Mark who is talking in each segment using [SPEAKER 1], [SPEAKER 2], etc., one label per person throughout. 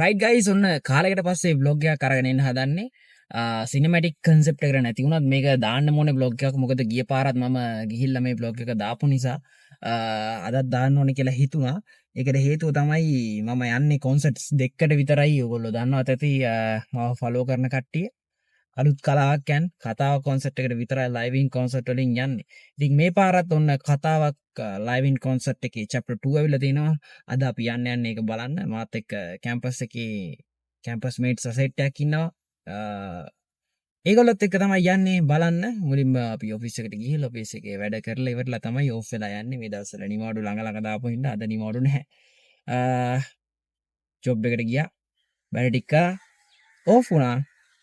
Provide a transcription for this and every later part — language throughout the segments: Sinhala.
[SPEAKER 1] රයිට් ගයිස් ඔන්න කාලෙකට පස්සේ vlog එකක් අරගෙන එන්න හදන්නේ සිනමැටික් කන්සෙප්ට් එකකට නැති වුණත් මේක දාන්න ඕනේ vlog එකක් මොකද ගිය පාරත් මම ගිහිල්ලා මේ vlog එක දාපු නිසා අදත් දාන්න ඕනේ කියලා හිතුණා. ඒකට හේතුව තමයි මම යන්නේ කොන්සර්ට්ස් දෙකකට විතරයි. ඔයගොල්ලෝ දන්නවත් ඇති මම ෆලෝ කරන කට්ටිය අලුත් කලාවක් යන කතාව කොන්සර්ට් එකට විතරයි ලයිව් ඉන් කොන්සර්ට් වලින් යන්නේ. ඉතින් මේ පාරත් ඔන්න කතාවක් ලයිව් ඉන් කොන්සර්ට් එකේ chapter 2 ඇවිල්ලා තිනවා. අද අපි යන්නේ ඒක බලන්න. මාත් එක්ක කැම්පස් එකේ කැම්පස් මේට්ස් සෙට් එකක් ඉන්නවා. ඒගොල්ලොත් එක්ක තමයි යන්නේ බලන්න. මුලින්ම අපි ඔෆිස් එකට ගිහිල්ලා ඔෆිස් එකේ වැඩ කරලා ඉවරලා තමයි ඔෆ් වෙලා යන්නේ. මේ දවස්වල නිමාඩු ළඟ දාපු හින්දා අද නිමාඩු නැහැ. ජොබ් එකට ගියා. වැඩ ටික ඔෆ් වුණා.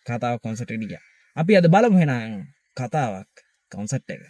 [SPEAKER 1] කතාව කොන්සර්ට් එකට ගියා. අපි අද බලමු එහෙනම් කතාවක් කොන්සර්ට් එක.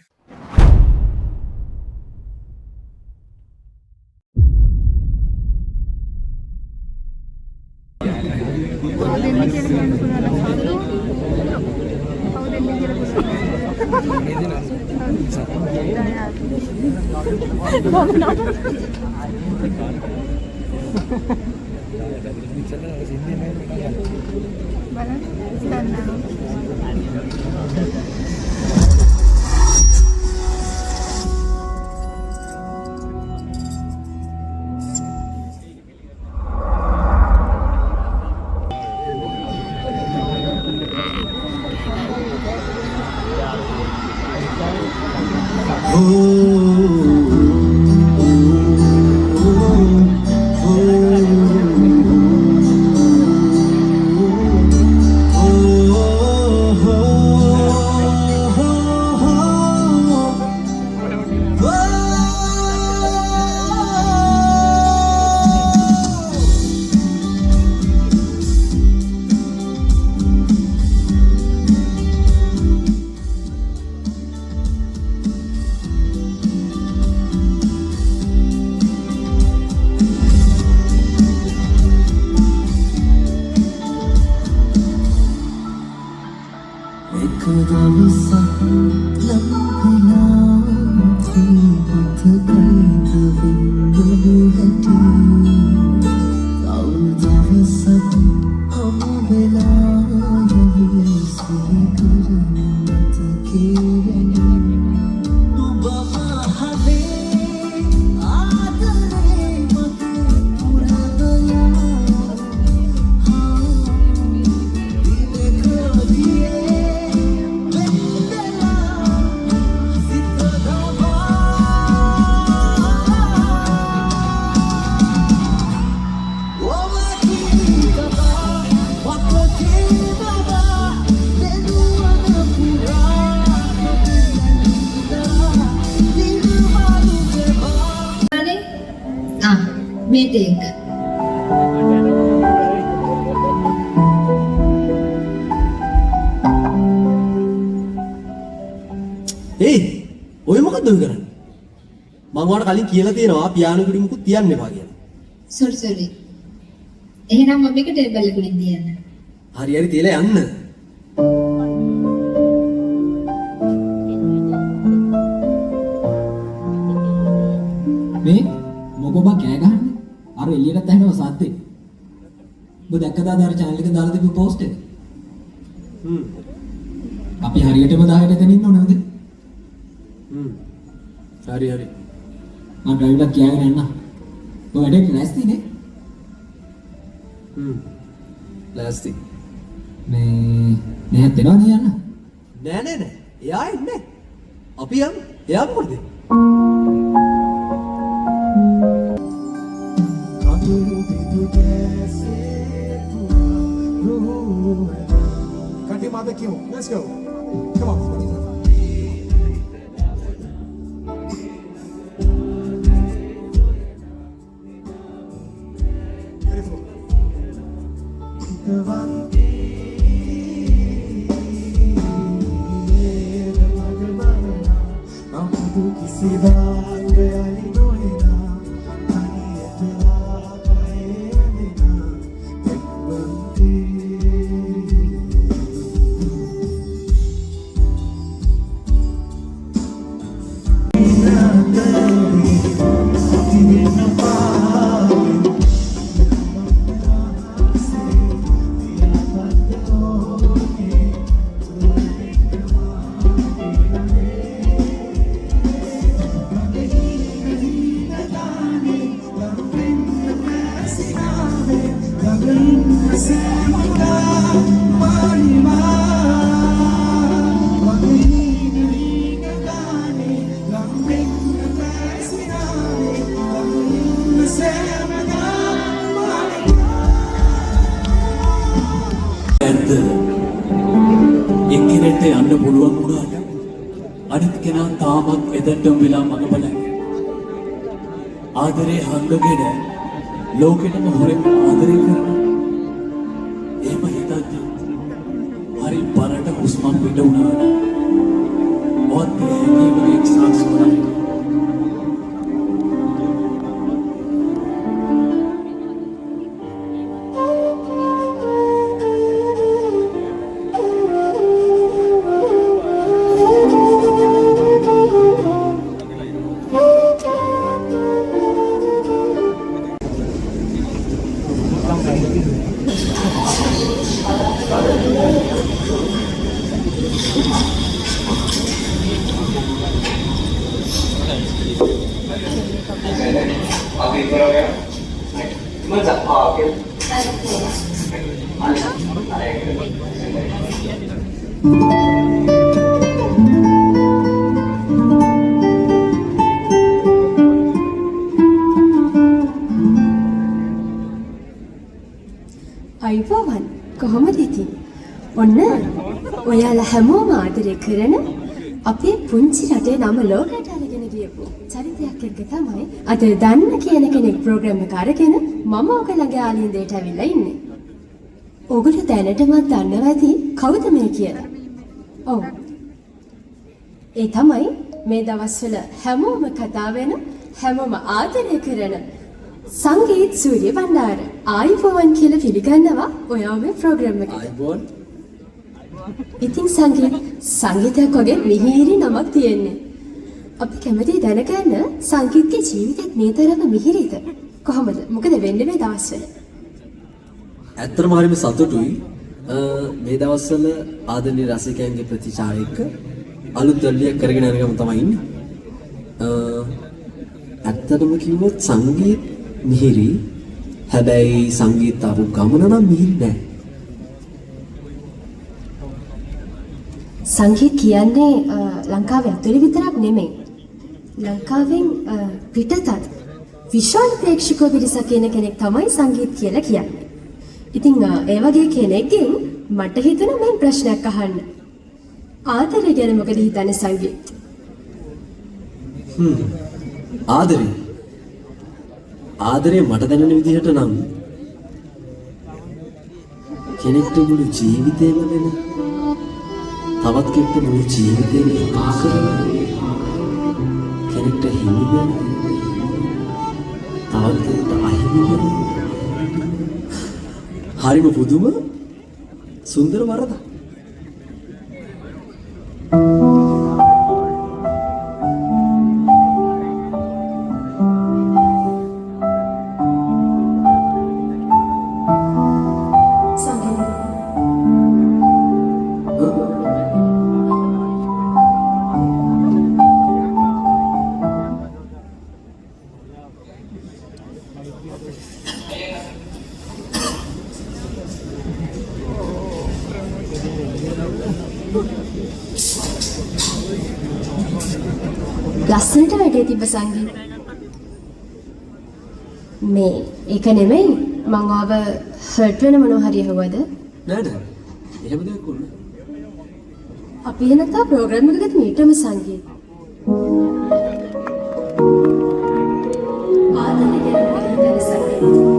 [SPEAKER 2] ඔය මොකද්ද ඔය කරන්නේ? මම ඔයාලට කලින් කියලා තියෙනවා පියානෝ කුඩි මුකුත් තියන්න එපා කියලා.
[SPEAKER 3] සෝරි. එහෙනම් මම මේක ටේබල් එකට තියන්න.
[SPEAKER 2] හරි තියලා යන්න.
[SPEAKER 4] මේ මොකෝ බා කෑ ගහන්නේ? අර එළියට ඇහෙනවා සද්දේ. ඔබ දැක්කද අර channel එකේ දාලා තිබ්බ post එක? අපි හරියටම 10ට එතන ඉන්න ඕනේද?
[SPEAKER 2] හරි.
[SPEAKER 4] මම ඩ්‍රයිවර්ලා කියාගෙන යන්න. ඔය වැඩේට ලෑස්තිනේ?
[SPEAKER 2] ලෑස්ති.
[SPEAKER 4] මේ එනවා නේ යන්න.
[SPEAKER 2] නෑ. එයා ඉන්නේ. අපි යමු. එයා මොකද?
[SPEAKER 5] Cante mais daqui, let's go. Come on. Beautiful.
[SPEAKER 6] ඇත්ත එක්කෙනෙක්ට යන්න පුළුවන් වුණාට අනිත් කෙනා තාමත් එදටම වෙලා මඟ බලන්නේ. ආදරේ හංගගෙන ලෝකෙටම හොරෙන් ආදරේ කරනවා. එහෙම හිතද්දී හරි බරට හුස්මක් පිට වුණා නම් මොහොත් හැඟීමක එක් සාක්ෂියක්.
[SPEAKER 7] අයිබෝවන් කොහොමද ඉතින්? ඔන්න ඔයාලා හැමෝම ආදරය කරන අපේ පුංචි රටේ නම ලෝකයට අරගෙන ගියපු චරිතයක් එක්ක තමයි අද දන්න කියන කෙනෙක් ප්‍රෝග්‍රෑම් එක අරගෙන මම ඔයගලගේ ආලින්දයට ඇවිල්ලා ඉන්නේ. ඔයගොල්ලෝ දැනටමත් දන්නවා ඇති කවුද මේ කියලා? ඔව්. ඒ තමයි මේ දවස්වල හැමෝම කතා වෙන හැමෝම ආදරය කරන සංගීත් සූර්ය බණ්ඩාර. ආයිබෝවන් කියලා පිළිගන්නවා ඔයා මේ ප්‍රෝග්‍රෑම් එකට.
[SPEAKER 2] ආයිබෝන්.
[SPEAKER 7] ඉතින් සංගීතයක් වගේ මිහිරි නමක් තියෙන්නේ. අපි කැමති දැනගන්න සංගීතයේ ජීවිතේ මේ තරම මිහිරිද? කොහොමද? මොකද වෙන්නේ මේ දවස්වල?
[SPEAKER 2] ඇත්තටම හරිම සතුටුයි. මේ දවස්වල ආදරණීය රසිකයන්ගේ ප්‍රතිචාර එක්ක අලුත් දල්ලියක් කරගෙන යන ගම තමයි ඉන්නේ. ඇත්තටම කිව්වොත් සංගීත මිහිරි. හැබැයි සංගීත ආපු ගමන නම් මිහිරි නෑ.
[SPEAKER 7] සංගීත කියන්නේ ලංකාවේ ඇතුළේ විතරක් නෙමෙයි. ලංකාවෙන් පිටතත් විශාල ප්‍රේක්ෂක පිරිසක් ඉන්න කෙනෙක් තමයි සංගීත කියලා කියන්නේ. ඉතින් ඒ වගේ කෙනෙක්ගෙන් මට හිතුණා මම ප්‍රශ්නයක් අහන්න. ආදරය ගැන මොකද හිතන්නේ සංගීත?
[SPEAKER 2] ආදරේ මට දැනෙන විදිහට නම් කෙනෙක්ට මුළු ජීවිතේම වෙන තවත් කෙනෙක්ට මුළු ජීවිතේම එපා කරන කෙනෙක්ට හිමි වෙන තවත් කෙනෙක්ට අහිමි වෙන හරිම පුදුම සුන්දර වරදක්.
[SPEAKER 7] ලස්සනට වැඩේ තිබ්බ සංගීත. මේ ඒක නෙමෙයි මං ආව හර්ට් වෙන මොනවා හරි ඇහුවද?
[SPEAKER 2] නෑ එහෙම දෙයක් වුණා.
[SPEAKER 7] අපි එනතා ප්‍රෝග්‍රෑම් එකකට මීටම සංගීත. ආදරය ගැන මොකද හිතන්නේ සංගීත?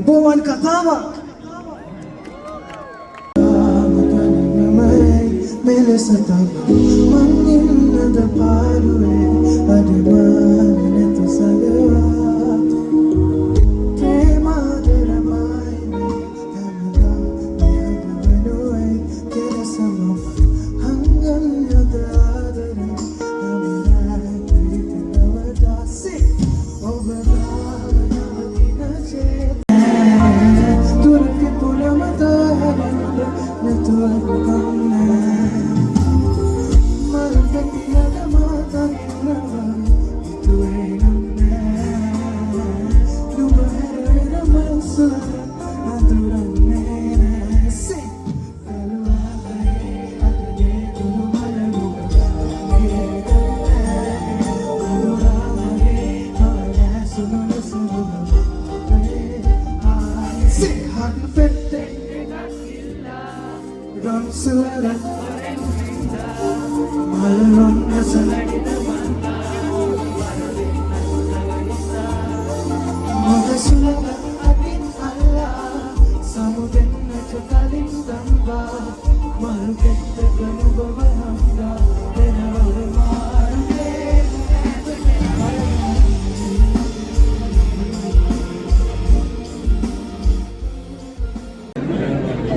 [SPEAKER 5] බොවන් කතාවක් මෙලෙස තම මං ඉන්නද පාරුවේ අඩමාන නැතු සලවා තේමාදරමයි හැමදා මෙහදවනුවයි කෙලසම හංගන් යද ආදර නමරැ පිරිතනවදාසි ඔබදාව නවතිනචේ තුරකි පුලමතාහරද නැතුවක කන්නේ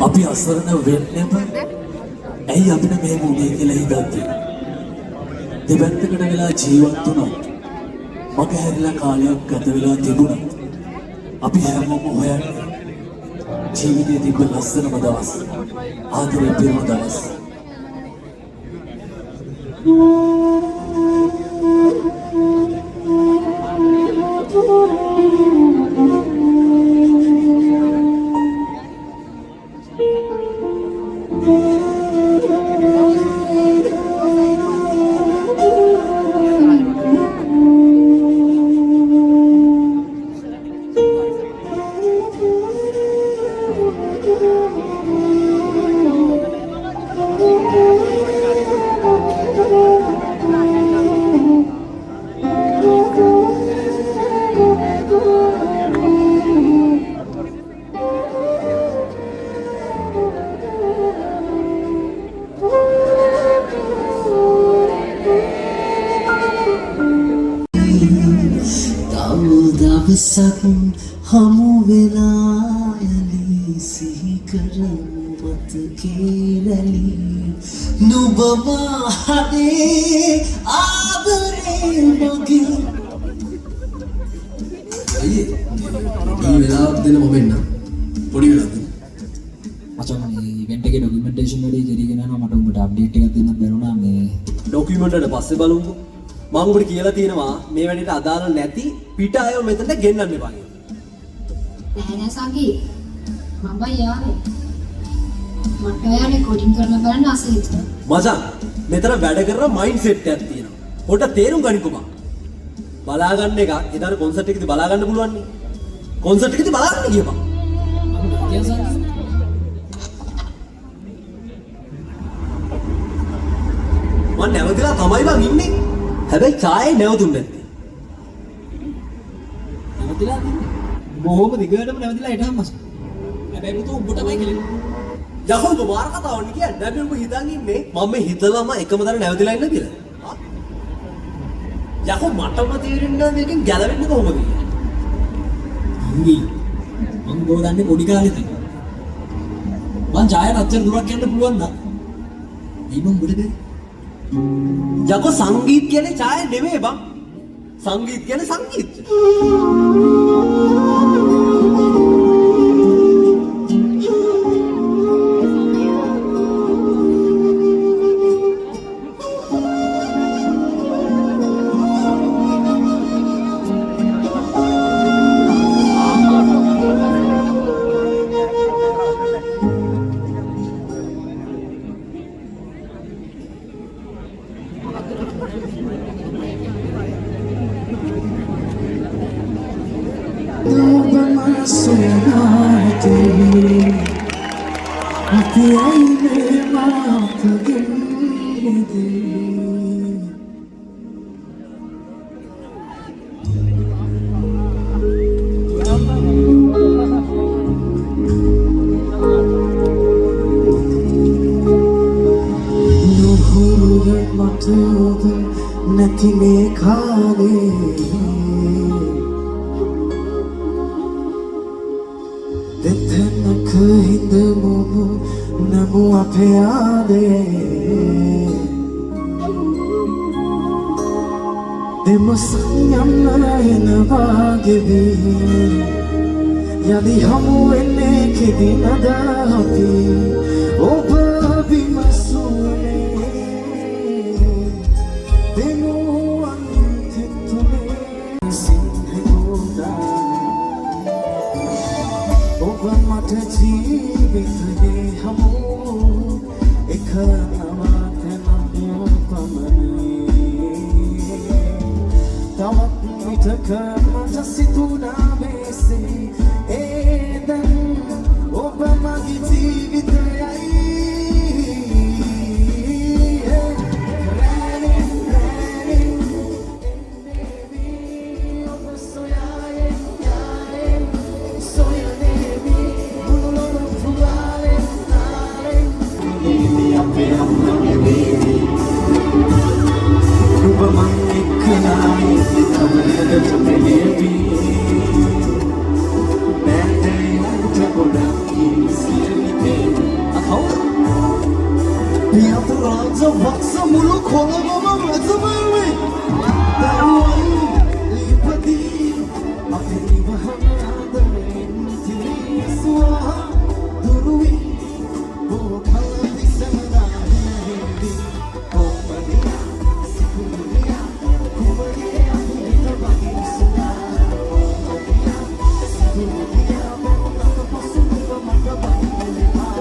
[SPEAKER 6] අපි අසරණ වෙන්නෙම ඇයි අපිට මේ වුණේ කියලා හිතද්දි දෙපැත්තකට වෙලා ජීවත් වුණොත් මග හැරිලා කාලයක් ගත වෙලා තිබුණත් අපි හැමෝම හොයන්නේ ජීවිතයේ තිබ්බ ලස්සනම දවස් ආදරේ පිරුණු දවස්
[SPEAKER 2] දවසක් හමු වෙලා යලි සිහි කරමු මතකේ රැලි නුඹම හදේ ආදරේ මගේ අයියේ මේ වෙලාවක් දෙන්න මම එන්න පොඩි වෙලාවක්
[SPEAKER 4] මචං මේ ඉවෙන්ට් එකේ ඩොකියුමන්ටේෂන් වැඩේ කරගෙන යනවා මට උඹට අප්ඩේට් එකක් දෙන්න බැරුණා මේ
[SPEAKER 2] ඩොකියුමන්ට් වලට පස්සේ බලමුකෝ මම උඹට කියලා තියෙනවා මේ වැඩේට අදාළ නැති පිට අයව මෙතනට ගෙන්නන්න එපා කියලා.
[SPEAKER 3] නෑ නෑ සංගී මම යාවේ මට යානේ කෝඩින් කරන බලන්න අසහිත
[SPEAKER 2] මචං මෙතන වැඩ කරන මයින්ඩ් සෙට් එකක් තියෙනවා. පොඩ්ඩක් තේරුම් ගනිකෝ බං. බලා ගන්න එක එදාට කොන්සර්ට් එකේදී බලා ගන්න පුළුවන් නේ. කොන්සර්ට් එකේදී බලා ගන්න ගියපන්. මම නැවතිලා තමයි බං ඉන්නේ. හැබැයි චායේ නැවතුන්නේ නැත්තේ.
[SPEAKER 4] නැවතිලා තින්නේ බොහොම දිගටම නැවතිලා හිටහම මස් හැබැයි පුතෝ උඹටමයි කියලා
[SPEAKER 2] යහෝ ඔබ මාර කතාවක් නේ කියන්නේ. දැන් ඔබ හිතන් ඉන්නේ මම මේ හිතලම එකම දර නැවතිලා ඉන්න කියලා. යහෝ මටම තේරෙන්නේ නැහැ මේකෙන් ගැලවෙන්න කොහොමද කියලා.
[SPEAKER 4] අංගි මං ගෝදන්නේ පොඩි කාලෙද මං ජායට අච්චර දුරක් යන්න පුළුවන් නා ඊ මං උඹට
[SPEAKER 2] යකෝ සංගීත කියන්නේ ඡාය නෙමෙයි බං. සංගීත කියන්නේ සංගීත.
[SPEAKER 5] සතුද නැති මේ කාලේ දෙතනක හිඳමු නමු අපේ ආදේ දෙමසන් යන්න එනවා ගෙවී යදි හමු වෙන්නේ කෙදිනද අපි ඔබ විමසුනේ දෙනුවන් තිතුනේ සිංහලුදා ඔබ මට ජීවිතේ හමු එක නවතන පමණයි තවත් විතක මට සිතුනා වෙසේ ඒදන් ඔබ මගේ ජීවිතයයි Waksa mulu kola mama mazamai Dawan lipati Apni bahana Tiri suaha Durui Bukhala disana Hindi Kompania Sikulia Kumaria Kita bagi sudah Kompania Sikulia Bukhala pasu Maka bagi lepas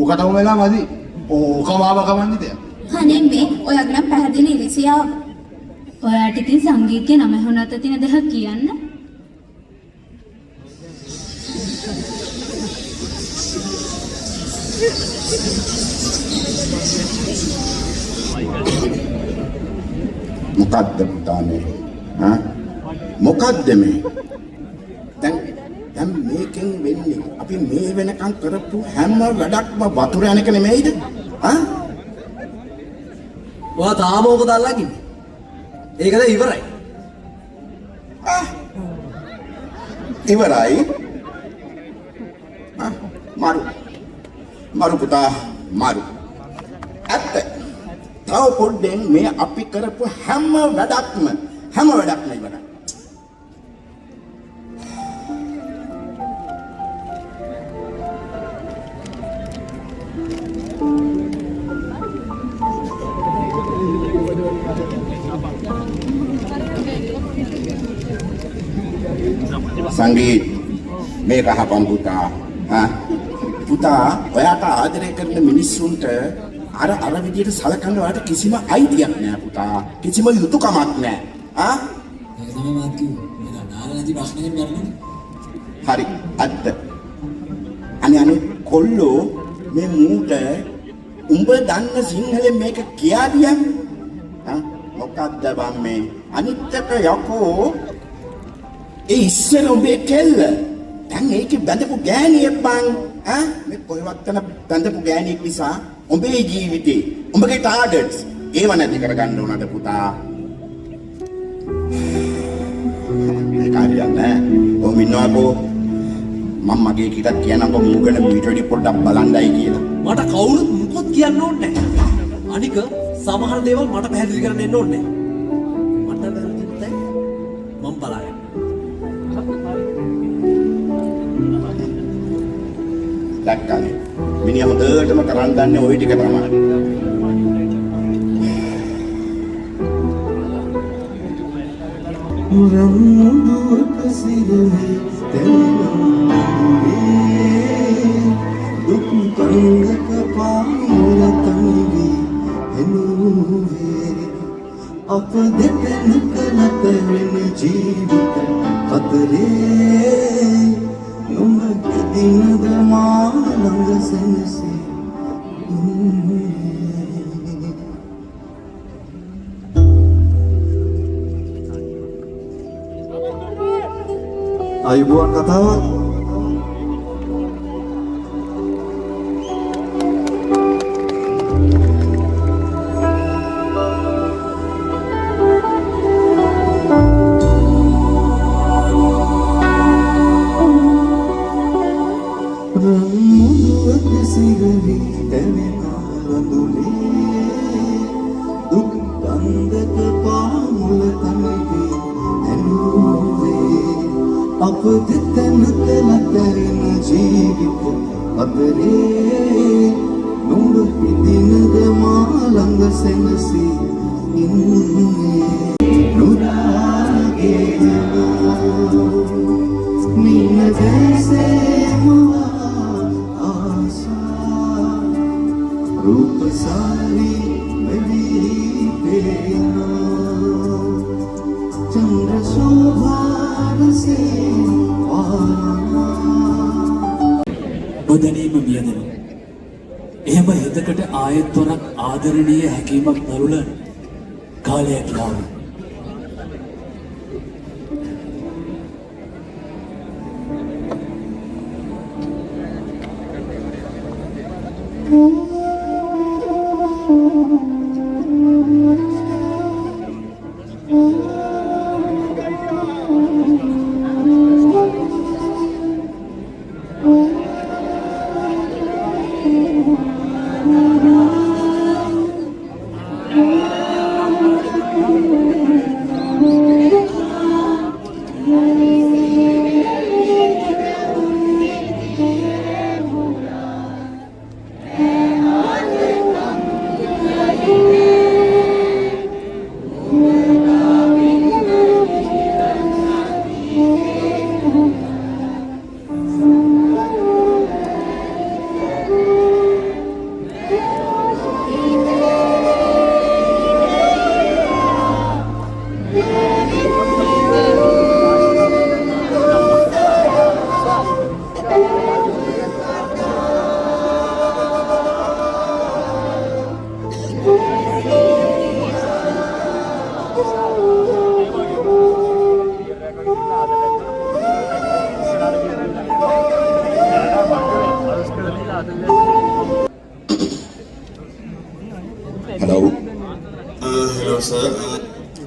[SPEAKER 8] ඕකටම වෙලා මදි. ඕකමාව කවන්නේ දෙයක්.
[SPEAKER 3] අනේ මේ ඔයාගේ නම් පැහැදිලි ඉරිසියාව. ඔයාට ඉතින් සංගීතය නම හොනත තියෙන දෙයක් කියන්න.
[SPEAKER 8] මොකද්ද පුතා මේ? මොකද්ද මේ? දැන් මේකෙන් වෙන්නේ අපි මේ වෙනකන් කරපු හැම වැඩක්ම වතුර යන එක නෙමෙයිද?
[SPEAKER 2] ඔයා තාම ඕක දාලා ඉන්නේ. ඒකද ඉවරයි.
[SPEAKER 8] ඉවරයි. මරු පුතා මරු. ඇත්ත. තව පොඩ්ඩෙන් මේ අපි කරපු හැම වැඩක්ම ඉවරයි. සංගීත් මේක අහපන් පුතා. පුතා ඔයාට ආදරය කරන මිනිස්සුන්ට අර විදියට සලකන්න ඔයාලට කිසිම අයිතියක් නෑ පුතා. කිසිම යුතුයකමක් නෑ. ආ?
[SPEAKER 4] ඒක තමයි මාත් කිව්වේ. මම නාල නැති ප්‍රශ්නකින් මැරෙන්නේ.
[SPEAKER 8] හරි. අත්ත. අනේ කොල්ලෝ මේ මූට උඹ දන්න සිංහලෙන් මේක කියා දියම්. ආ? මොකක්ද බම් මේ? අනිත් එක යකෝ ඒ ඉස්සර උඹේ කෙල්ල. දැන් ඒකේ බඳපු ගෑණියෙක් බං. ආ? මේ කොහෙවත් යන බඳපු ගෑණියෙක් නිසා උඹේ ජීවිතේ උඹගේ ටාගට්ස් ඒව නැති කරගන්න උනද පුතා. මේ කාරියක් නෑ. ඔහොම ඉන්නවකෝ. මම මගේ කීටත් කියනකො මූගන මීට වැඩි පොඩ්ඩක් බලන්නයි කියලා.
[SPEAKER 6] මට කවුරුත් මුකුත් කියන්න ඕනේ නැහැ. අනික සමහර දේවල් මට පැහැදිලි කරන්න එන්න ඕනේ නැහැ. මට වැරදිත් නැහැ. මම බලාගෙන.
[SPEAKER 8] දැක්කනේ. මිනිහා හොඳටම කරන් දන්නේ ওই ටික තමයි.
[SPEAKER 5] මුරමුදුවක සිරමේ තැවෙනුනේ දුක් කංගක පාමුල තනිවි එනුවේ අප දෙතනක නැතෙන ජීවිත කතරේ නුඹ දිනද මා ළඟ සැනසී අයුබෝවන් කතාවක් රමුදුවක සිරවි තැවෙනා රඳුලේ දුක් කන්දක පාමුල තනිවි ඇනුවේ අප දෙතනක නැතරින ජීවිත අතරේ නුඹ පිදිනද මා ළඟ සැනසී ඉන්නේ නුරාගේ නින දැසේම ආසා රූපසාරි මෙවි පේනා චන්ද්‍ර शोभारसे
[SPEAKER 6] නොදැනීම මියදෙන. එහෙම හිතකට ආයෙත් වරක් ආදරණීය හැකීමක් දරුලන කාලයක් ලාව.
[SPEAKER 9] hello sir.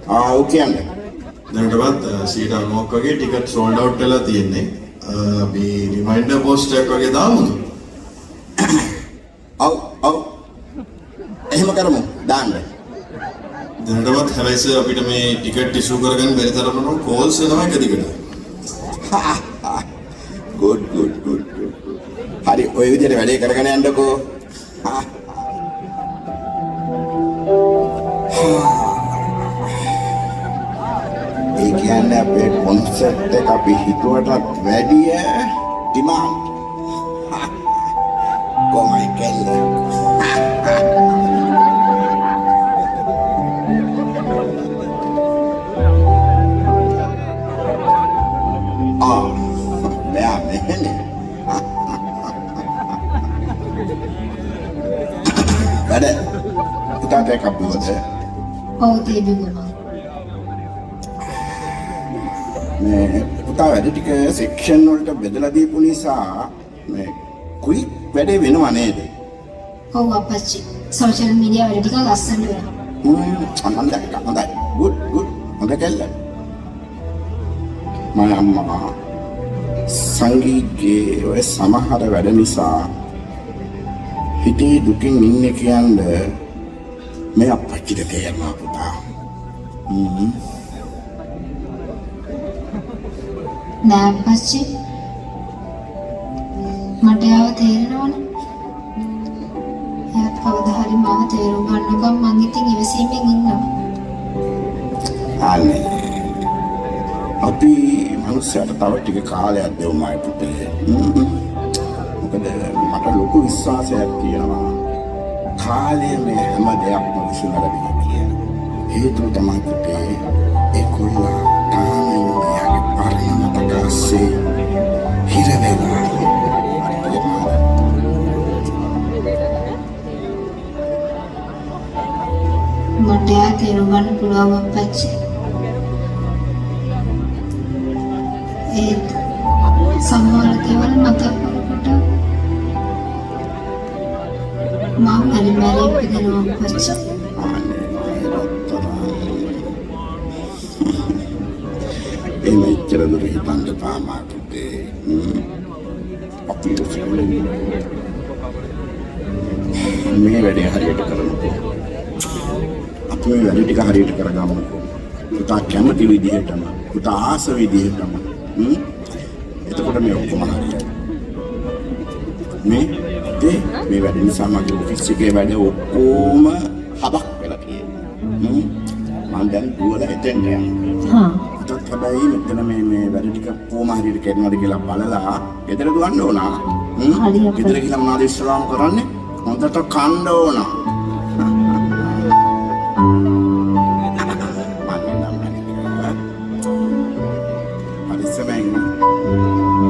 [SPEAKER 8] ඕකේ යන්න.
[SPEAKER 9] දැනටවත් 90ක් වගේ ටිකට් සෝල්ඩ් අවුට් වෙලා තියෙන්නේ. අපි රිමයින්ඩර් පෝස්ට් එකක් වගේ දාමුද?
[SPEAKER 8] ඔව්. එහෙම කරමු. දාන්න.
[SPEAKER 9] දැනටවත් හැබැයි සර් අපිට මේ ටිකට් ඉෂුව කරගන්න බැරි තරමට කෝල්ස් එනවා එක දිගට.
[SPEAKER 8] good. හරි ඔය විදිහට වැඩේ කරගෙන යන්නකෝ. ඒ කියන්නේ අපේ කොන්සර්ට් එක අපි හිතුවටත් වැඩිය ඩිමාන්ඩ්. කොහොමයි කෙල්ල? වැඩ පුතාට එකක් දුවද
[SPEAKER 3] ඔව් තිබුණා.
[SPEAKER 8] මේ පුතා වැඩ ටික සෙක්ෂන් වලට බෙදලා දීපු නිසා මේ කුයි වැඩේ වෙනව නේද?
[SPEAKER 3] ඔව් අපච්චි. සෝෂල් මීඩියා වල ටික ලස්සන වෙනවා.
[SPEAKER 8] හොඳයි. good. හොඳ කෙල්ල. මම අම්මා සංගීතයේ ඔය සමහර වැඩ නිසා හිතේ දුකින් ඉන්නේ කියන්නේ මේ අපච්චිට තේරෙනවා පුතා.
[SPEAKER 3] නෑ අපච්චි. මට යාව තේරෙනවනේ. එයාත් කවදා හරි මාව තේරුම් ගන්නකම් මං ඉතින් ඉවසීමෙන් ඉන්නවා.
[SPEAKER 8] අනේ අපි මනුස්සයට තව ටික කාලයක් දෙවමයි පුතේ. මොකද මට ලොකු විශ්වාසයක් තියෙනවා කාලය මේ හැම දෙයක්ම විසඳලා කියන. හේතුව තමයි පුතේ ඒ කොල්ලා තාම එයාගේ පරණ මතකසේ හිර වෙලා.
[SPEAKER 3] මට යා තේරුම් ගන්න පුළුවන් අපච්චි. ඒත් සමහර දේවල් මතක් කරනකොට මම මැරි පිටිනවා අපච්චි.
[SPEAKER 8] ඒ මෙච්චර දුර හිතන්න තාමා පුතේ. අපි මේ වැඩේ හරියට කරමුකෝ. අපි මේ වැඩ ටික හරියට කරගමුකෝ. පුතා කැමති විදිහටම, පුතා ආස විදිහටම. එතකොට මේ ඔක්කොම හරියයි. මේ වැඩ නිසා මගේ ඔෆිස් එකේ වැඩ ඔක්කොම හබක් වෙලා තියෙනවා. මම දැන් දුවලා එතෙන්ට යනවා. පුතාත් හැබැයි මෙතන මේ වැඩ ටික කොහොම හරියට කරනවද කියලා බලලා ගෙදර දුවන්න ඕන. ගෙදර ගිහලා මොනවද ඉස්සරහම කරන්නේ? හොඳට කන්න ඕන. හරිසමෙන්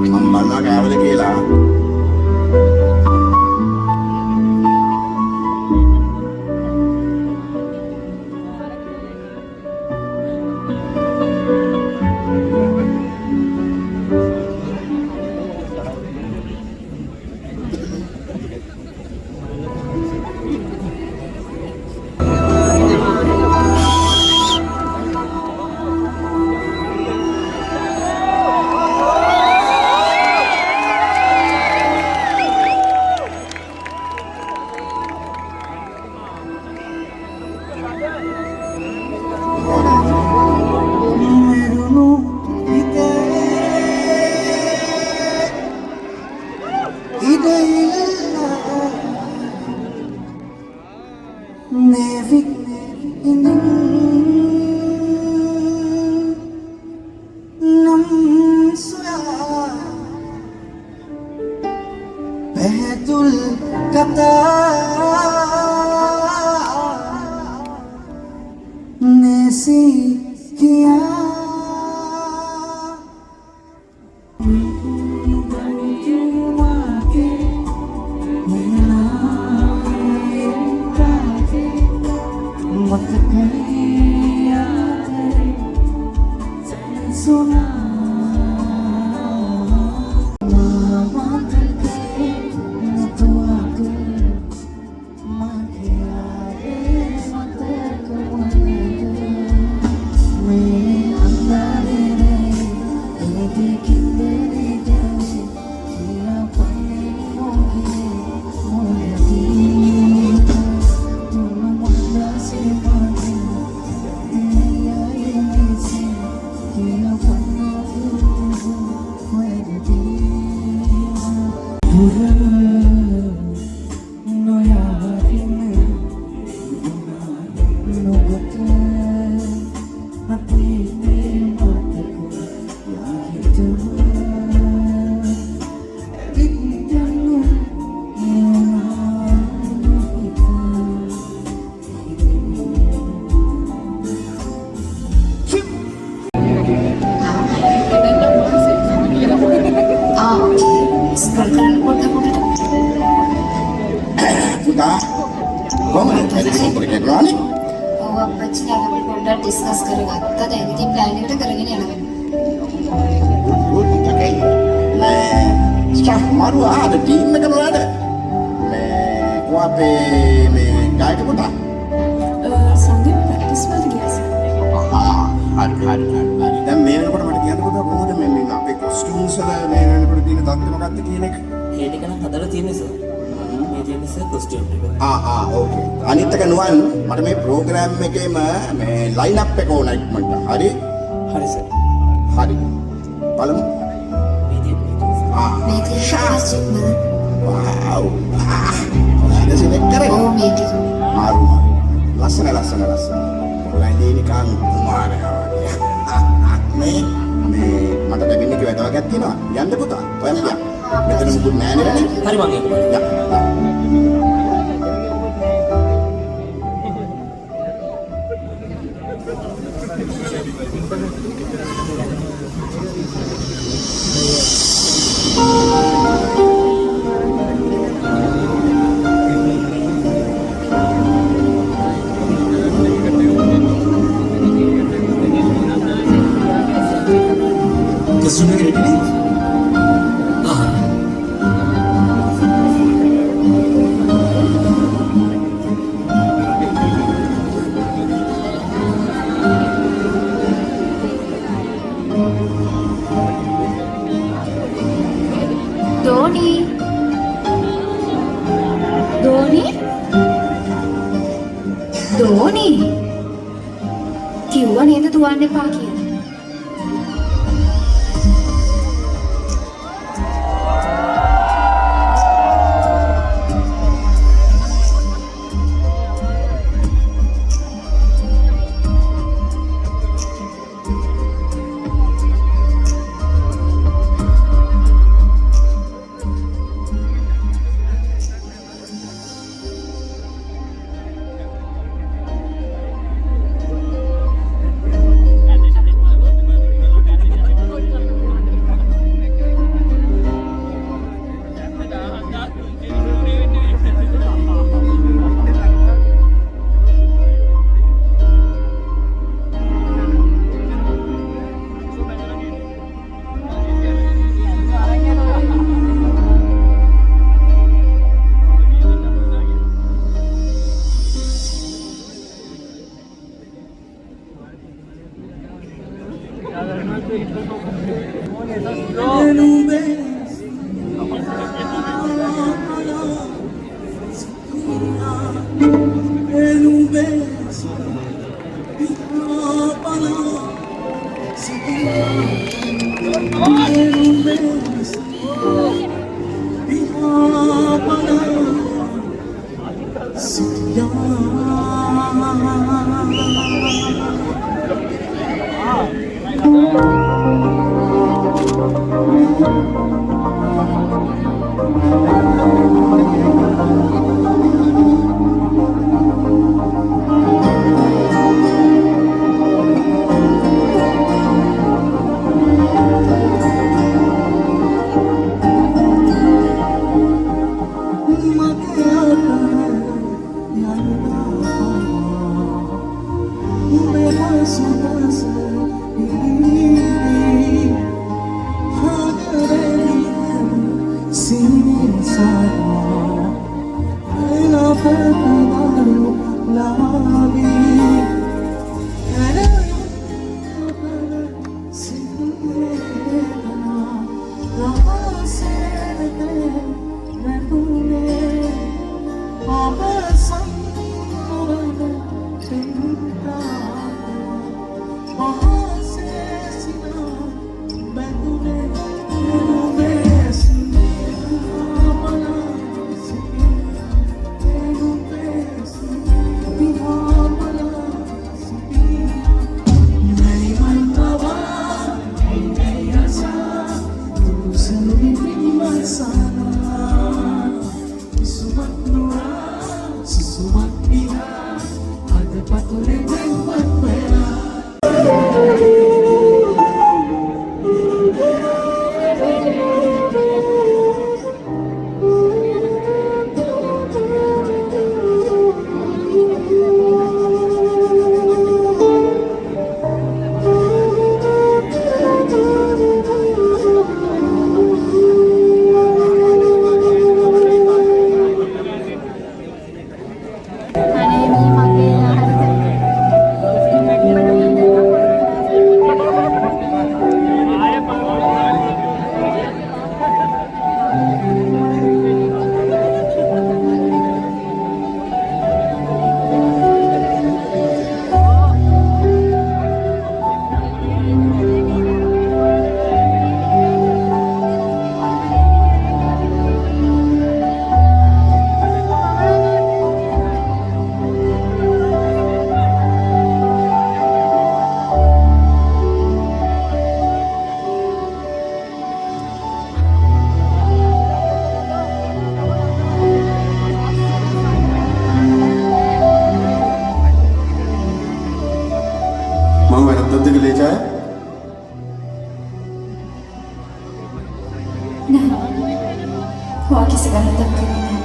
[SPEAKER 8] මම බලනවා කෑවද කියලා. අනිකා කොහමද ටෙලිවිෂන් එකේ කරන්නේ
[SPEAKER 3] ඔව් අපච්චි දැන් අපි පොඩ්ඩක් ඩිස්කස් කරගත්තා. දැන් ඉතින් ප්ලෑන් එකට කරගෙන යනවා.
[SPEAKER 8] okay මේ ස්ටාෆ් මාරු ආද ටීම් එකම වැඩ මේ කොහේ මේ ගායක පුතා
[SPEAKER 7] සංගීත ප්‍රැක්ටිස් වලට ගියා සර්.
[SPEAKER 8] හරි දැන් මේ වෙනකොට මට කියන්න පුතා කොහොමද මේ අපේ කොස්ටියුම්ස් වල මේ වෙනකොට තියෙන තත්ත්වය මොකක්ද කියන එක
[SPEAKER 6] ඒ ටික නම් හදලා තියෙන්නේ සර්. මේ තියෙන්නේ සර් කොස්ටියුම් එක.
[SPEAKER 8] ඕකේ අනිත් එක නුවන් මට මේ ප්‍රෝග්‍රෑම් එකේම මේ ලයින් අප් එක ඕන ඉක්මනට හරි
[SPEAKER 6] හරි සර්.
[SPEAKER 8] හරි බලමු
[SPEAKER 3] මේක ශාස්ත්‍රීය මම.
[SPEAKER 8] වව් ඔයාලා සිලෙක්ට් කරේ
[SPEAKER 3] ඔව් මේක.
[SPEAKER 8] මාරු ලස්සන ඔයාලා ඉන්නේ නිකන් කුමාරයා වගේ මේ මට ලැබෙන්නේ කිව්වා තවගක් තියෙනවා යන්න පුතා ඔයාලා මෙතන මුකුත් නෑ නේද
[SPEAKER 6] හරි මං ඒක
[SPEAKER 2] Sudah ready nih?
[SPEAKER 3] ධෝනි කිව්වා නේද දුවන්න එපා කියලා.
[SPEAKER 5] Bihar
[SPEAKER 7] ඔයා කිසි වැරද්දක් කරේ නැහැ.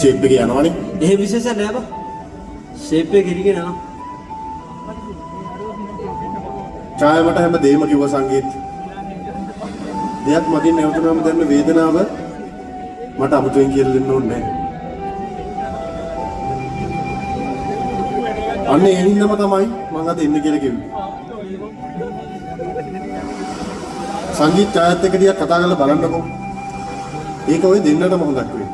[SPEAKER 9] ෂේප් එක යනවනේ.
[SPEAKER 2] එහෙම විශේෂයක් නෑ බා. ෂේප් එක ඉරිගෙන යනවා.
[SPEAKER 9] ඡාය මට හැමදේම කිව්ව සංගීත්. දෙයක් මගින් නැවතුනම දැනෙන වේදනාව මට අමුතුවෙන් කියලා දෙන්න ඕනේ නෑ. අන්න ඒ හින්දාම තමයි මම අද එන්න කියලා කිව්වේ. සංගීත් ඡායත් එක්ක ටිකක් කතා කරලා බලන්නකෝ. ඒක ඔය දෙන්නටම හොඳක් වෙයි.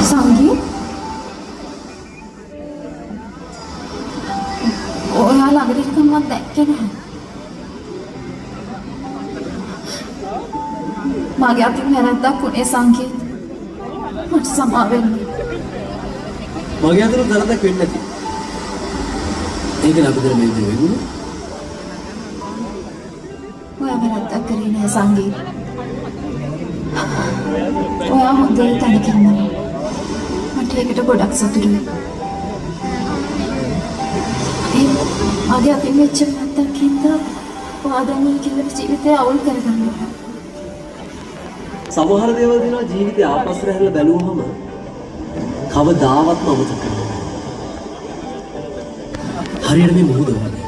[SPEAKER 7] සංගීත් ඔයා ළඟට මම දැක්කේ නැහැ.
[SPEAKER 3] මාගේ අතින් වැරද්දක් උනේ සංකේත. මට සමා වෙන්න.
[SPEAKER 2] මගේ අතට තරදක් වෙන්නේ නැති. ඒක නපුතර මේ දේ වෙන්නේ.
[SPEAKER 3] ඔයා වැරද්දක් කරේ නෑ සංකේත. ඔයා හොඳට තනිකරනවා. මට ඒකට ගොඩක් සතුටුයි. මගේ අතින් වෙච්ච වැරද්දක් හින්දා ඔයා දැන් මේ කෙල්ලගේ ජීවිතය අවුල් කරගන්නවා.
[SPEAKER 2] සමහර දේවල් දිනවා ජීවිතේ ආපස්සට හැරලා බැලුවහම කවදාවත්ම අමතක කරන්න බෑ. හරියට මේ මොහොත වගේ.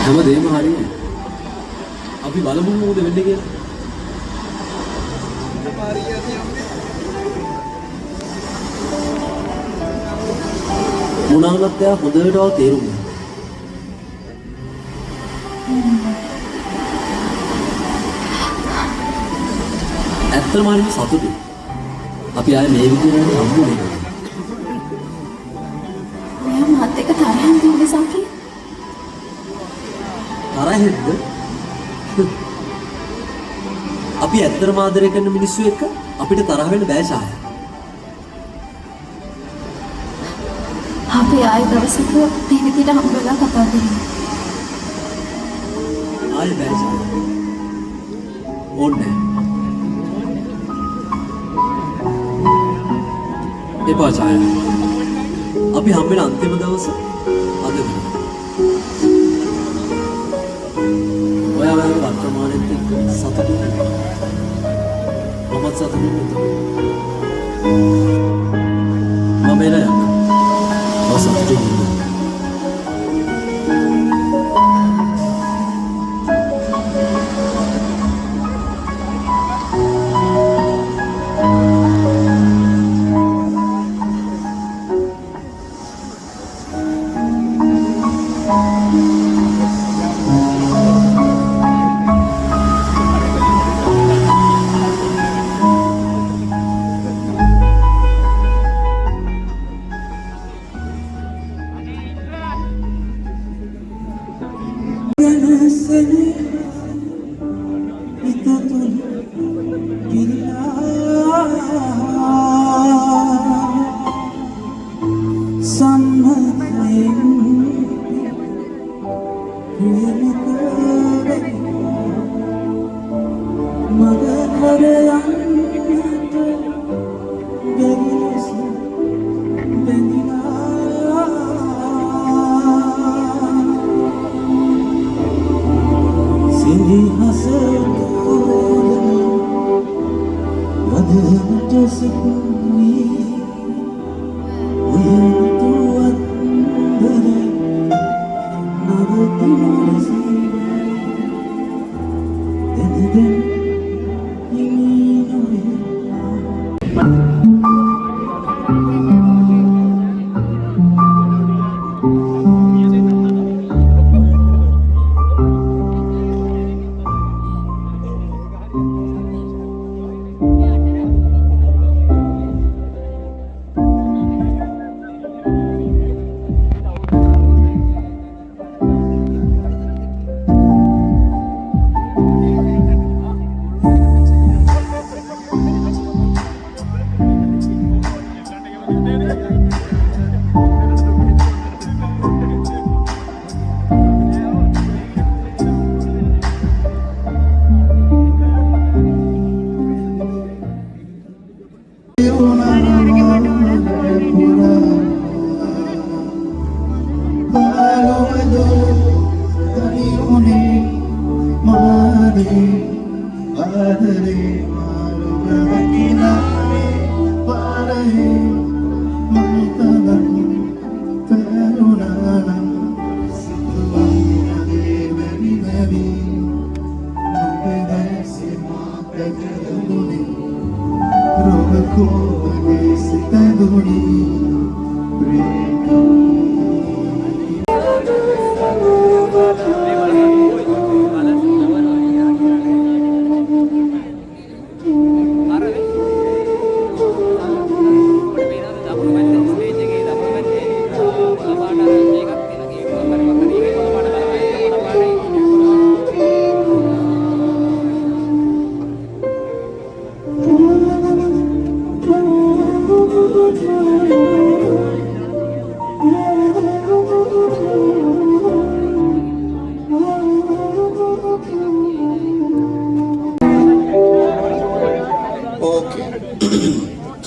[SPEAKER 2] හැමදේම හරියයි. අපි බලමු මොකද වෙන්නේ කියලා. මොනවාවත් එයා හොඳටම තේරුම් ගන්න. ඇත්තටම හරිම සතුටුයි. අපි ආයේ මේ විදිහට හම්බුනේ.
[SPEAKER 3] ඔයා මාත් එක්ක තරහින් තියෙන්නේ සංකේත.
[SPEAKER 2] තරහෙද්ද? අපි ඇත්තටම ආදරය කරන මිනිස්සු එක්ක අපිට තරහ වෙන්න බෑ ෂාය.
[SPEAKER 3] අපි ආයෙ දවසක මේ විදිහට හම්බෙලා කතා කරමු.
[SPEAKER 2] ආයෙ බෑ ෂාය. ඕනේ. එපා ඡාය. අපි හම්බෙන අන්තිම දවස අද වෙනවා. ඔයාලා වර්තමානෙත් එක්ක සතුටුයි. මමත් සතුටුයි. මම එලා යන්න. ඔය සතුටුයි.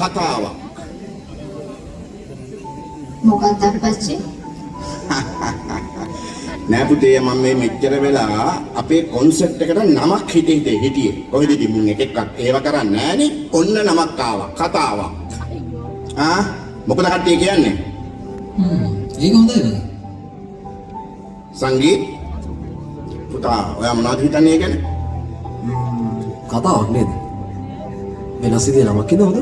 [SPEAKER 8] කතාවක්.
[SPEAKER 3] මොකක්ද ඊට පස්සේ?
[SPEAKER 8] නෑ පුතේ මම මේ මෙච්චර වෙලා අපේ කොන්සෙප්ට් එකට නමක් හිටියේ. කොහෙද ඉතින් මුන් එකක් ඒව කරන්නේ නෑනේ. ඔන්න නමක් ආවා. කතාවක්. මොකද කට්ටිය කියන්නේ?
[SPEAKER 4] ඒක හොඳයි නේද?
[SPEAKER 8] සංගීත් පුතා ඔයා මොනවද හිතන්නේ ඒ ගැන?
[SPEAKER 2] කතාවක් නේද? වෙනස් ඉතින් නමක් ඉද හොඳද?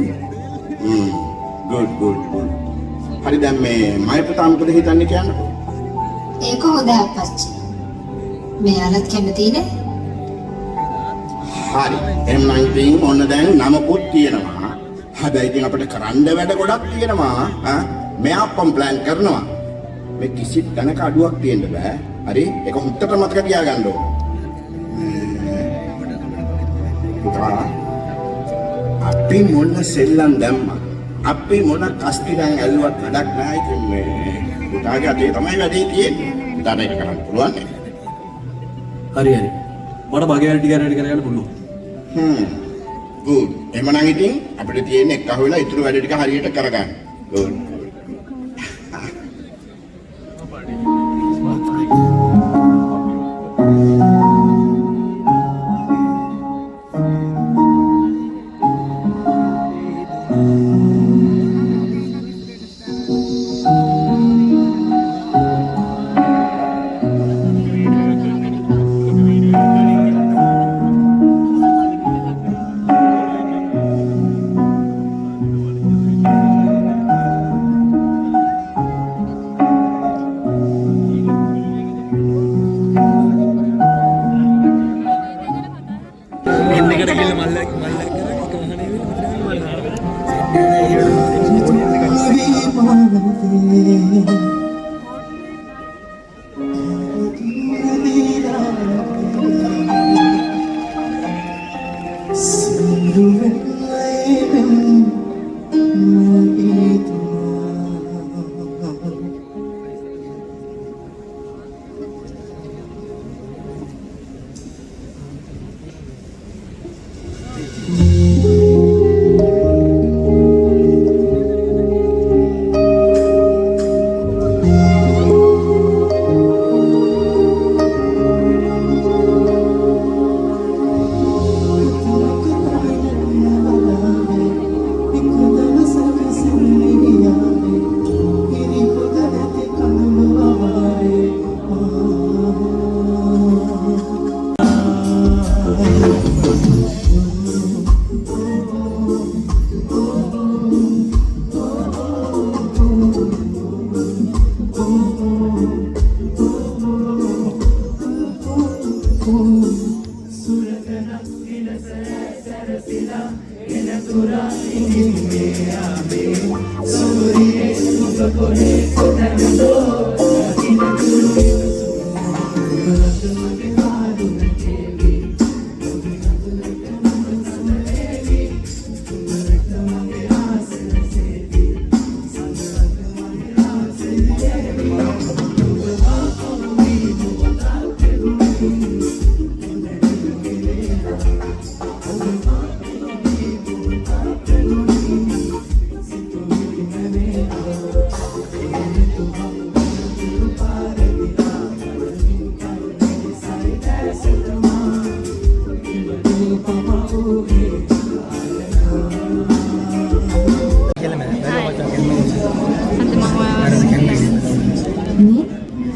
[SPEAKER 8] good. හරි දැන් මේ මය පුතා මොකද හිතන්නේ කියන්නකෝ.
[SPEAKER 3] ඒක හොඳයි අපච්චි. මෙයාලත් කැමතිනේ.
[SPEAKER 8] හරි. එහෙනම් ඉතින් ඔන්න දැන් නමකුත් තියෙනවා. හැබැයි ඉතින් අපිට කරන්න වැඩ ගොඩක් තියෙනවා. මෙයා කොම්ප්ලේන් කරනවා. මේ කිසි තැනක අඩුවක් තියෙන්න බෑ. හරි? ඒක හුත්තට මතක තියාගන්න ඕන. පුතා අපි මොන සෙල්ලම් දැම්මා. අපි මොන කස්තිරන් ඇල්ලුවත් වැඩක් නෑ ඉතින් මේ පුතාගේ අතේ තමයි වැඩේ තියෙන්නේ. පුතාට ඒක කරන්න පුළුවන් නේ.
[SPEAKER 2] හරි. මට මගේ වැඩ ටික කරගන්න පුළුවන්.
[SPEAKER 8] good. එහෙනම් ඉතින් අපිට තියෙන්නේ එක්ක අහුවෙලා ඊටු වැඩ ටික හරියට කරගන්න. good.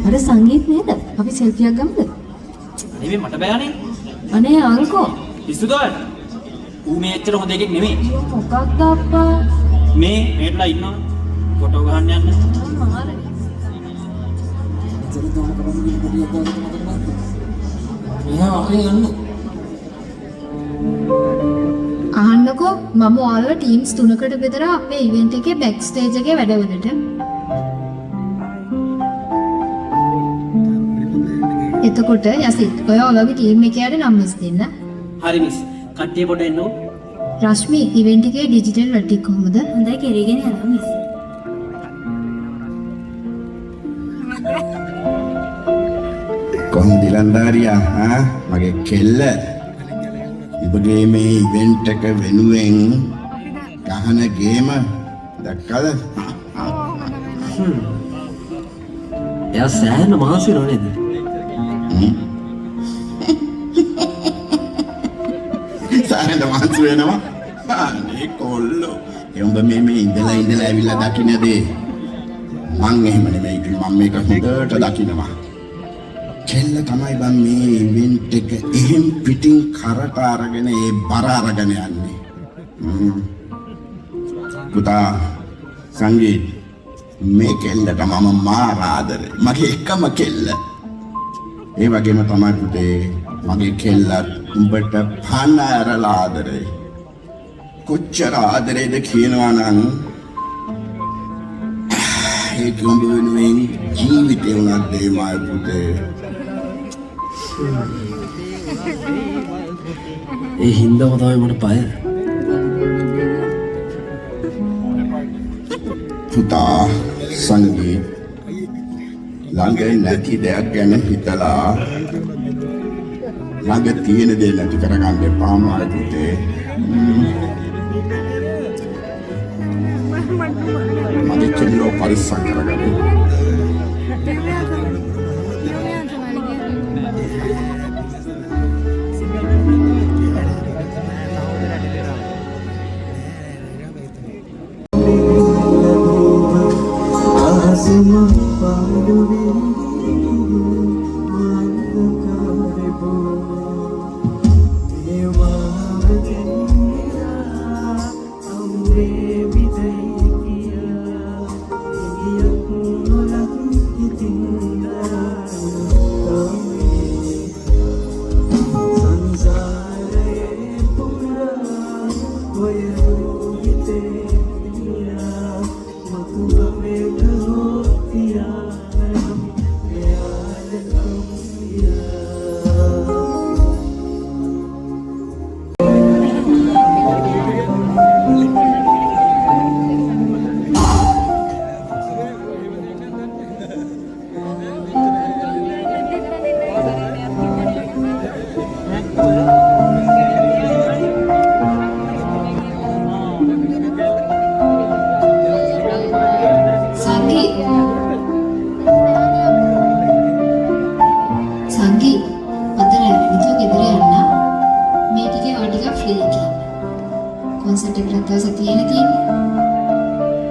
[SPEAKER 7] අර සංගීත් නේද? අපි සෙල්ෆියක් ගමුද?
[SPEAKER 1] නෙමෙයි මට බෑනේ.
[SPEAKER 7] අනේ අංකෝ.
[SPEAKER 1] පිස්සුද? ඌ මේ ඇත්තට හොඳ එකෙක් නෙමෙයි.
[SPEAKER 7] මොකක්ද අප්පා?
[SPEAKER 1] මේట్లా ඉන්නවා. ෆොටෝ ගහන්න යන්න.
[SPEAKER 7] මාරේ.
[SPEAKER 3] අහන්නකෝ මම ඔයාලව ටීම්ස් 3කට බෙදලා අපේ ඉවෙන්ට් එකේ බෑක් ස්ටේජ් එකේ වැඩවලට. එතකොට යසිත් ඔය ඔයාලගේ ටීම් එකේ නම් මිස් දෙන්න.
[SPEAKER 1] හරි මිස්. කට්ටිය පොඩ එන්නෝ.
[SPEAKER 3] රශ්මි ඉවෙන්ට් එකේ ඩිජිටල් වැඩ ටික කොහොමද?
[SPEAKER 7] හොඳයි කෙරීගෙන යනවා මිස්.
[SPEAKER 8] කොහොම දිලන්දාරියා මගේ කෙල්ල ඉබගේ මේ ඉවෙන්ට් එක වෙනුවෙන් ගහන ගේම දැක්කද?
[SPEAKER 2] එයා සෑහෙන මහන්සි වෙනව නේද?
[SPEAKER 8] සෑහෙන මහන්සි වෙනවා. අනේ කොල්ලෝ. ඒ උඹ මේ ඉඳලා ඇවිල්ලා දකින්න දේ. මං එහෙම නෙමෙයි මම මේක හොඳට දකින්නවා. කෙල්ල තමයි බං මේ ඉවෙන්ට් එක එහෙම් පිටින් කරට අරගෙන ඒ බර අරගෙන යන්නේ. පුතා සංගීත් මේ කෙල්ලට මම මාර ආදරේ. මගේ එකම කෙල්ල. ඒ වගේම තමයි පුතේ මගේ කෙල්ලත් උඹට පණ ඇරලා ආදරේ. කොච්චර ආදරේද කියනවා නම් ඒ උඹ වෙනුවෙන් ජීවිතේ උනත් දෙමයි පුතේ.
[SPEAKER 2] ඒ හින්දාම තමයි මට බය.
[SPEAKER 8] පුතා සංගීත් ළඟ නැති දෙයක් ගැන හිතලා ළඟ තියෙන දේ නැති කරගන්න එපා මායි පුතේ. මගේ කෙල්ලෝ පරිස්සම් කරගන්න.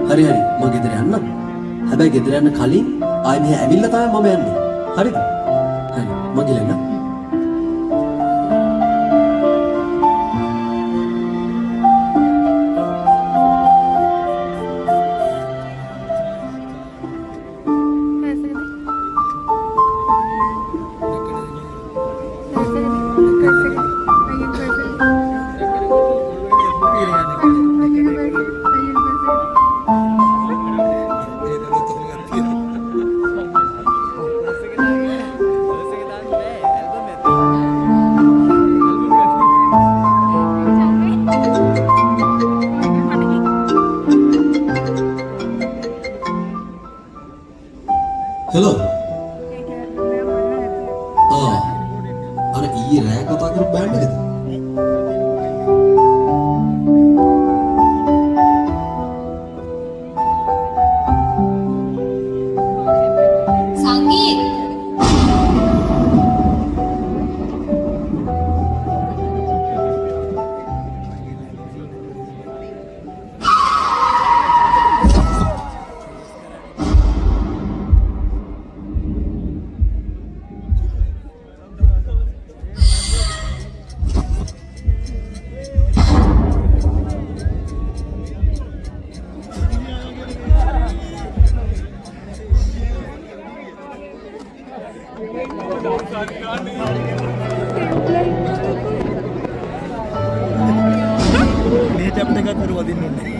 [SPEAKER 2] හරි මම ගෙදර යන්නම්. හැබැයි ගෙදර යන්න කලින් ආයෙ මෙහෙ ඇවිල්ලා තමයි මම යන්නේ. හරිද? හරි මම ගිහලා එන්නම්. හෙලෝ අර ඊයේ රෑ කතා කරපු බෑන්ඩ් එකද?
[SPEAKER 3] සංගීත්
[SPEAKER 5] මේට අපිට ගත්තර වදින්න ඕනේ.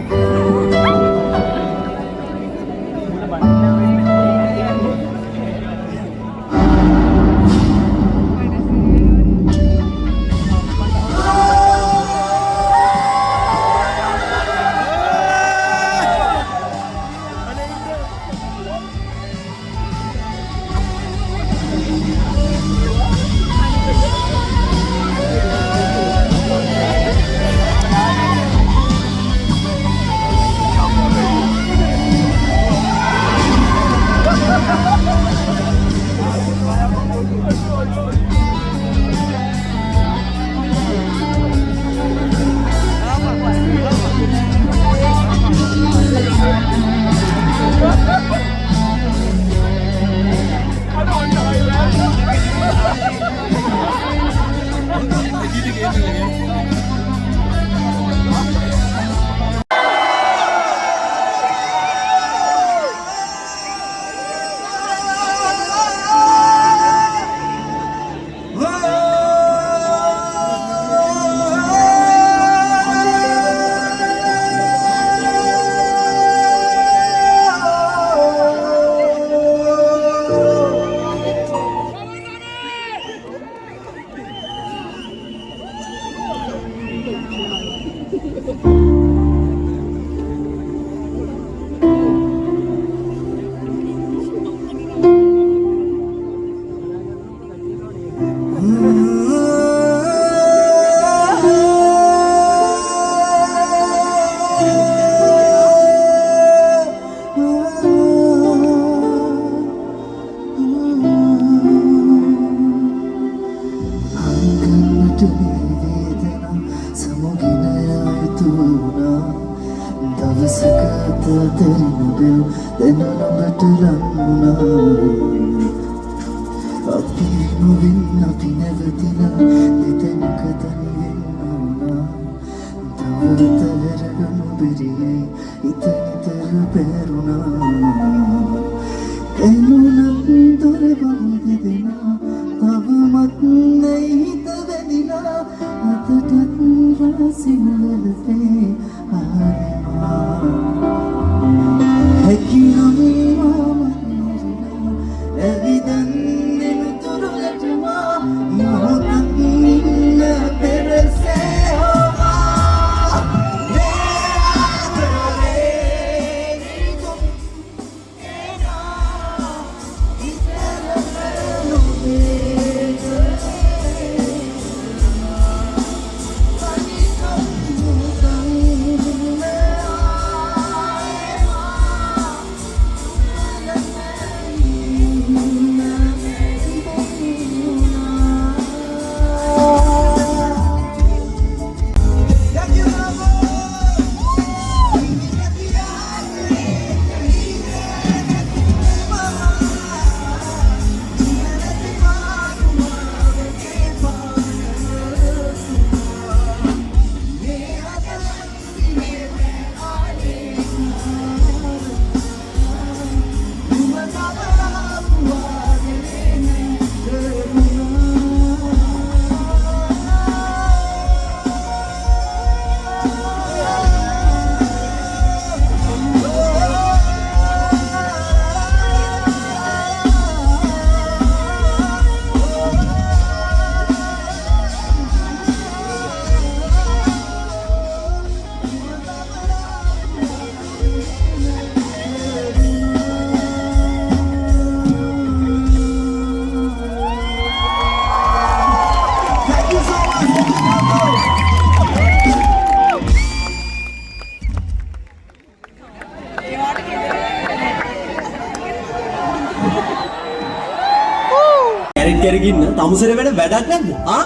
[SPEAKER 2] කරගින්න තමුසෙර වැඩ වැඩක් නැද්ද? ආ?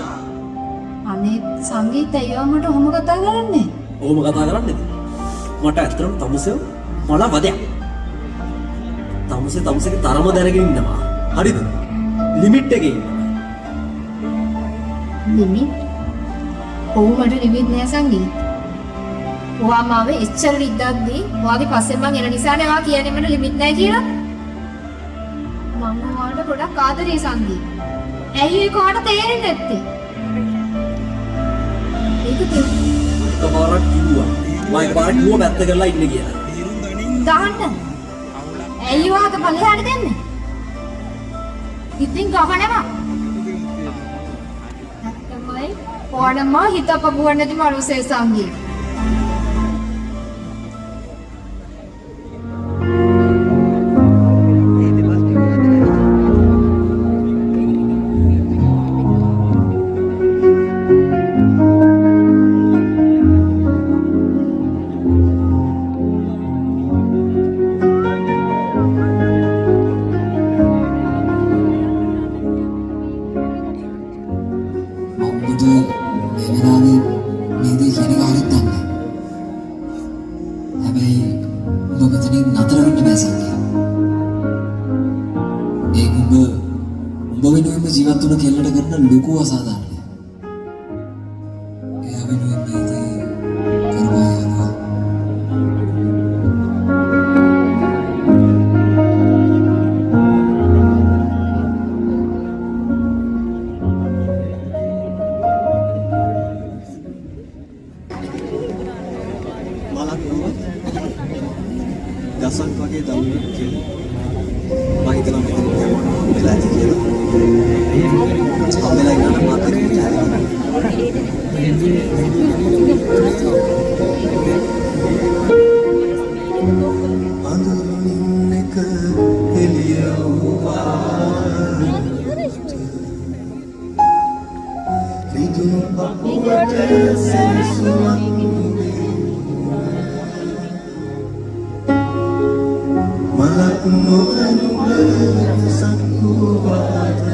[SPEAKER 3] අනේ සංගීත අයියෝ මට ඔහොම කතා කරන්නේ.
[SPEAKER 2] ඔහොම කතා කරන්නේද? මට ඇත්තටම තමුසෙව මල වදයක්. තමුසෙගේ තරම දැනගෙන ඉන්නවා. හරිද? ලිමිට් එකේ ඉන්නවා.
[SPEAKER 3] ලිමිට්? ඔව් මට ලිමිට් නෑ සංගීත. ඔයා මාව එච්චර රිද්දක්දී ඔයාගේ පස්සෙන් මං එන නිසානේ ඔයා කියන්නේ මට ලිමිට් නෑ කියලා. මම ඔයාලට ගොඩක් ආදරේ සංගීත. ඇයි ඒක ඔයාලට තේරෙන්නේ නැත්තේ? ඒක
[SPEAKER 2] තමාරක් කිව්වා. මම එකපාරක් කිව්වා පැත්ත කරලා ඉන්න කියලා.
[SPEAKER 3] දාන්න. ඇයි ඔයාට පල්ලෙහාට දෙන්නේ? ඉතින් ගහනවා. නැත්තමයි ඔයාලම හිතපපුවන් නැති මනුස්සේ සංගීත.
[SPEAKER 4] එයා වෙනුවෙන් මේ දේ කරවා යනවා.
[SPEAKER 2] දසක් වගේ දරුවෙක් කියලා මම හිතනවා මෙතන වෙලාද කියලා අපේලා ඉන්න මාතෘ අඳුරින් එක එළියුවා රිදුණු පපුවට සෙසුවක් Malak novenuga sakubata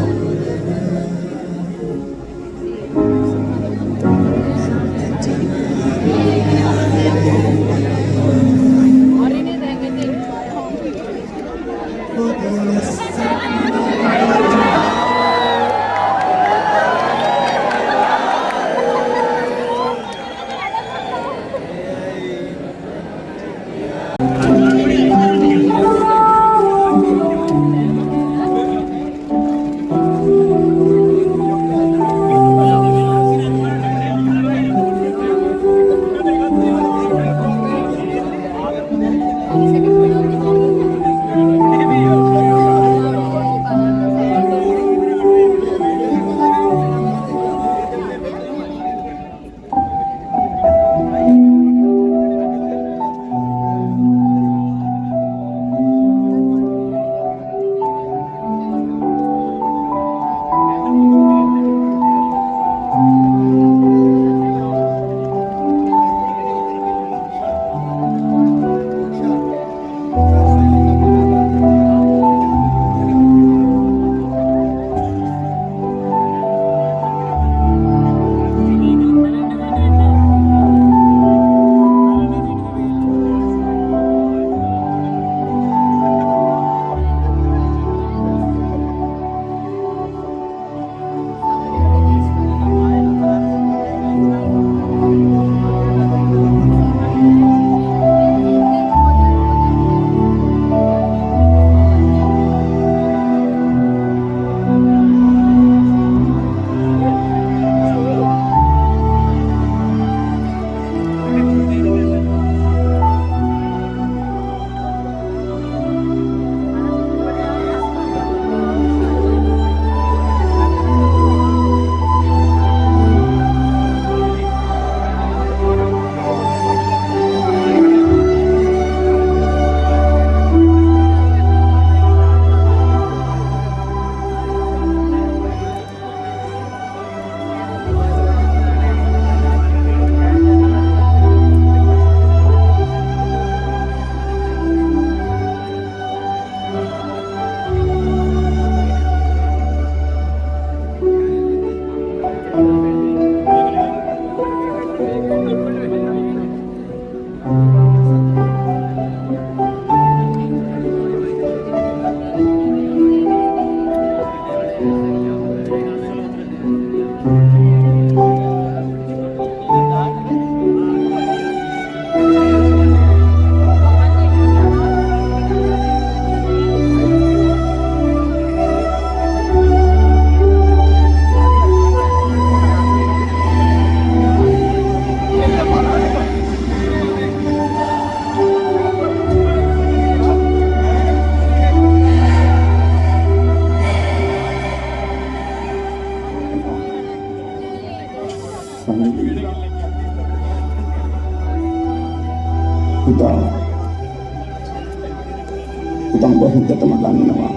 [SPEAKER 8] උඹ හොඳටම දන්නවා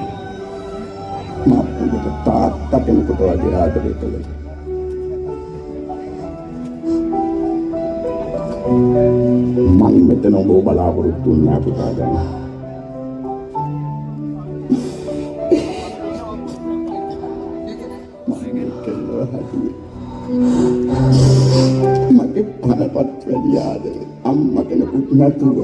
[SPEAKER 8] මාත් උඹට තාත්තා කෙනෙකුට වගේ ආදරය කළේ. මම මෙතන ඔබ බලාපොරොත්තු වෙන්නේ පුතා දැන්. මගේ පනපත් වැඩි ආදරේ අම්මා කෙනෙකුට නැතුව.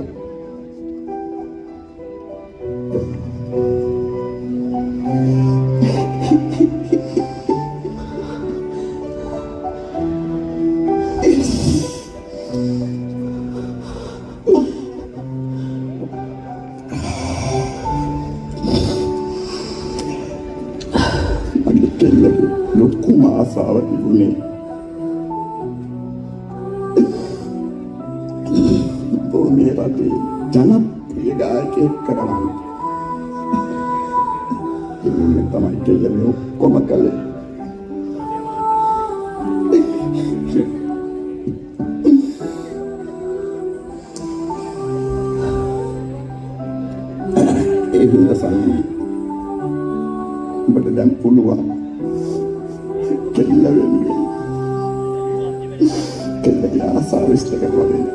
[SPEAKER 8] It's මේ රටේ ජනප්‍රිය ගායකයෙක් කරවන්න. ඉන්නේ තමයි කියන්නේ ඔක්කොම කළේ. ඒ හින්දා සංගී ඔබට දැන් පුළුවන් කෙල්ල වෙන්නේ. කෙල්ලගේ ආසාව ඉෂ්ට කරවන්න.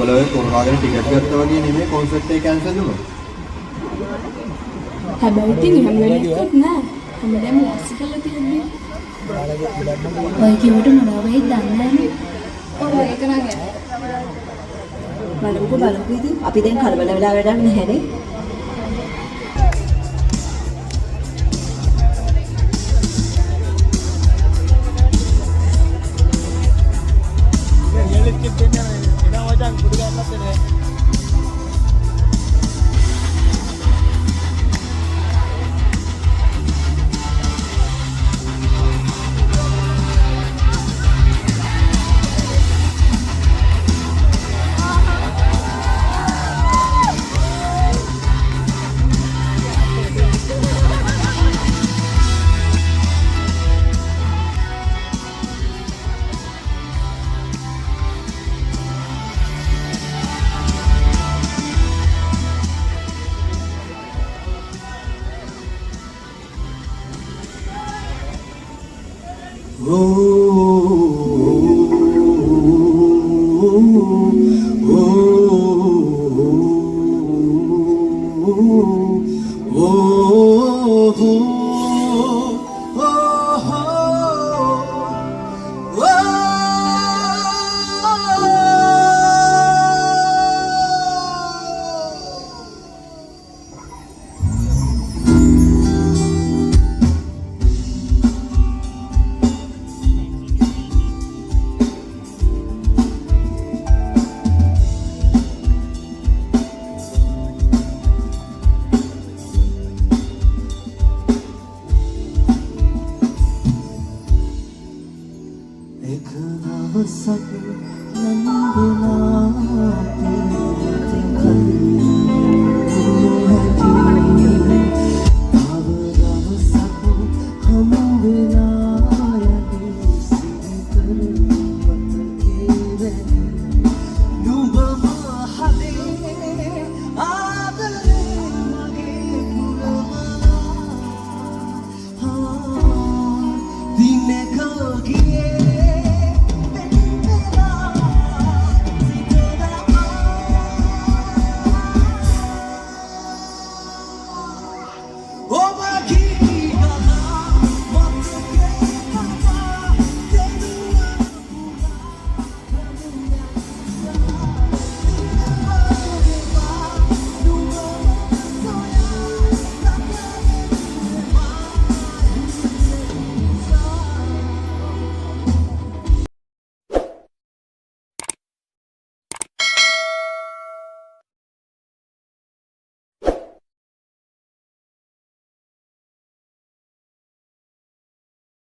[SPEAKER 9] බලවේ කොරවාගෙන ටිකට් ගත්තා වගේ නෙමෙයි කොන්සර්ට් එක කැන්සල් වුණා.
[SPEAKER 7] හැබැයි ඉතින් එහෙම වෙලෙත් නෑ. හැමදේම ලෑස්ති කරලා තියන්නේ. ඔය කිව්වට මොනවා වෙයිද දන්නේ නෑනේ.
[SPEAKER 3] ඔව් ඒක නම් යන්න.
[SPEAKER 7] බලමුකෝ ඉතින් අපි දැන් කලබල වෙලා වැඩක් නැහැනේ.
[SPEAKER 6] Hãy subscribe cho kênh Ghiền Mì Gõ để không bỏ lỡ